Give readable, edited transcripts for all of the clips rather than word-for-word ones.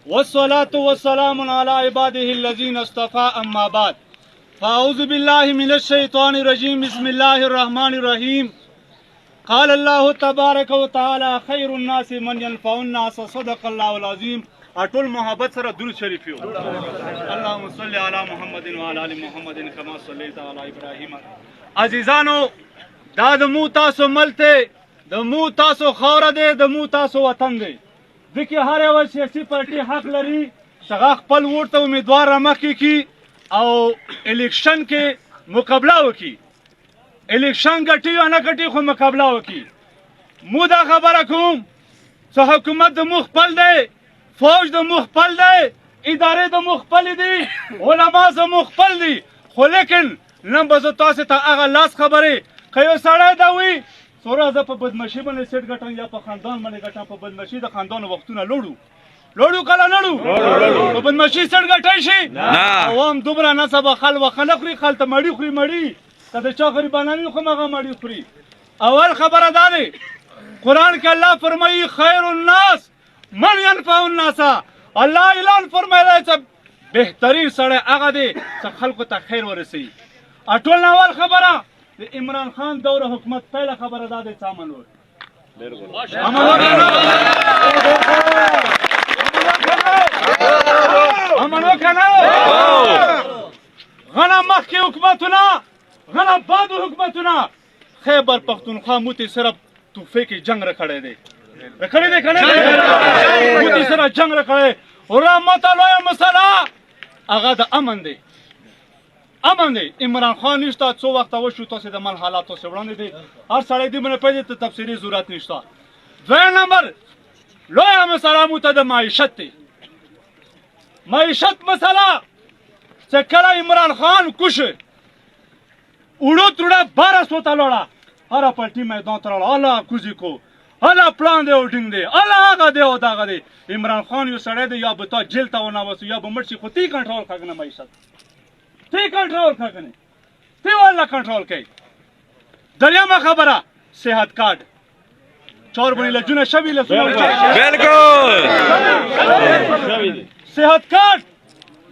والصلاة والسلام على عباده الذين اصطفى أما بعد فأعوذ بالله من الشيطان الرجيم بسم الله الرحمن الرحيم قال الله تبارك وتعالى خير الناس من ينفع الناس صدق الله العظيم. اټول محبت سره درود شریف یو. اللهم صل علی محمد وعلى ال محمد كما صليت على ابراهيم. عزیزانو دا د مو تاسو ملته د مو تاسو خاور دی د مو تاسو وطن دی. دغه هر یو سیاسي پارټي حق لري چې خپل ووټ ته امیدوار رامخکې کی او الیکشن کې مقابله وکړي. الیکشن ګټي یا نه ګټي خو مقابله وکړي. مو دا خبره کوم چې حکومت د مو خپل دی، فوج د مو خپل دی، ادارې د مو خپل دي، علما د مو خپل دي، خو لیکن نن به زه تاسو ته هغه لاس خبرې که یو سړی دا وي سوره زه په بدمشي باندې سیټ ګټم یا په خاندان باندې ګټم. په بدمشي د خاندانو وختونه لوړو کله لړو په بدمشي سیټ ګټی شي عوام دومره نصبه خل وخه نه خوري، خل ته مړي خوري. مړي که د چا غریبانه وي خو هغه مړي خوري. اول خبره دا دی قرآن کې الله فرمایي خیر الناس من ينفع الناس. الله اعلان فرمایلی چې بهترین سړی هغه دی چې خلکو ته خیر ورسوي. اټول اول خبره د عمران خان دور حکومت پیله خبره دا دی چې امن وکړي. امن وکړه. غنه مخکې حکومتونه غنه بعد حکومتونه خیبر پښتونخوا موتی صرف توفیق جنگ رکړی دی موتی سره جنگ رکړی. رحمت لویه مسله هغه د امن دی. عمران خان نشته څو وخته وشو تاسو د مل حالات تاسو وړاندې دي. هر سړی دې باندې پیدا ته تفصیلي ضرورت نشته. دویم نمبر لویه مسله مو ته د معیشت دی. معیشت مسله چې کله عمران خان کوشه وړو تړه 1200 ته لوړه هر پارټي میدان ته راړه الله کوزي کو الله پلان دی او ټینګ دی الله هغه دی او دغه دی. عمران خان یو سړی دی یا به تا جیل ته ونه وسو یا به مړ شي خو تی کنټرول کړه معیشت تی کنټرول کړه تی ولا کنټرول کوي. دریمه خبره صحت کارت چور بنی لجونه شوی له بالکل صحت کارت.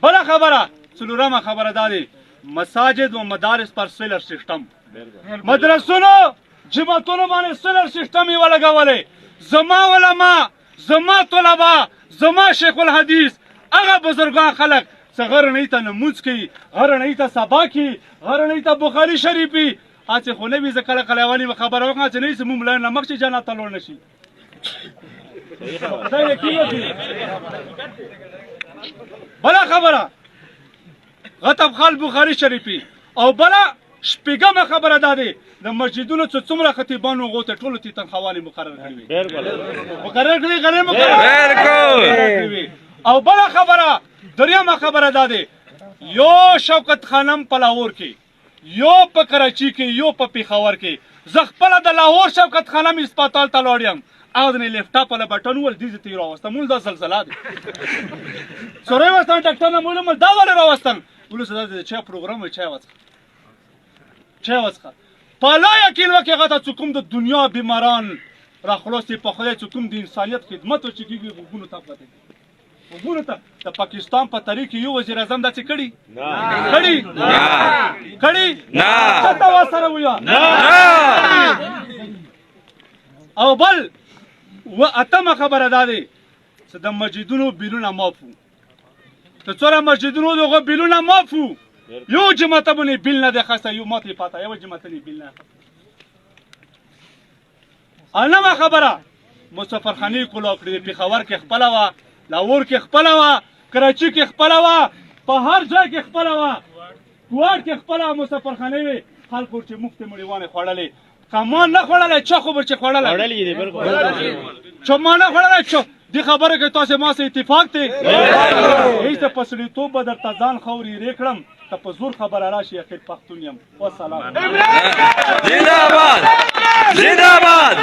بل خبره څلورمه خبره دا دی مساجد و مدارس پر سولر سیستم مدرسونو جماعتونو باندې سولر سیستم یې ولګولې. زما علما زما طلبا زما شیخ الحدیث هغه بزرګان خلک چې غرنۍ ته نمونځ کوي، غرنۍ ته سبا کوي، غرنۍ ته بخاري شریفي هڅې خو نه وي. زه کله کله اولې خبره وکړم چې نه زموږ ملایان نه مخکې جنت ته لوړ نه شي. بله خبره غطب خال بخاري شریفي. او بله شپږمه خبره دا دی د مسجدونو چې څومره خطیبان وغو ته ټولو ته تنخواهوالې مقرر کړي. او بله خبره دریمه خبره دا دی یو شوکت خانم په لاهور کې، یو په کراچي کې، یو په پیښور کې. زه خپله د لاهور شوکت خانم هسپتال ته لاړ یم هغه د لیفټاپ والا بټن وویل دې زه ته یې راوستم مول دا زلزله دی سړی ورته ډاکټر نه مول دا ولې راوستم ولې دا د چا پروګرام و چای وڅښه. په الله یقین وکړئ هغه ته چې کوم د دنیا بیماران راخلاصي په خدای چې کوم د انسانیت خدمت چې کېږي غوږونو ته پته وګورئ. ته د پاکستان په تاریخ کې یو وزیر اعظم داسې کړي چاته ورسره ویه. او بل اتمه خبره دا دی چې د مسجدونو بیلونه معاف وو. که څومره مسجدونو دغه بیلونه معاف وو یو جماعت باندې بیل نه دی خسته یو ماته پاته یو جماعت نه بیل نه. انمه خبره مسافرخانه کولا کړی پیښور کې خپل وا، لاهور کې خپل وا، کراچي کې خپل وا، په هر ځای کې خپل وا، کوټ کې خپل مسافرخانه وي. خلکو چې مفت مړیوانه خوړلې کمان نه خوړلې چا خو به چې خوړلې دی بالکل چې ما نه خوړلې چې دی خبره کې تاسو ما سره اتفاق دی هیڅ پسړی تو به در تزان خوري ریکړم ته په زور خبره راشي اخر پښتون یم. والسلام. زنده‌باد.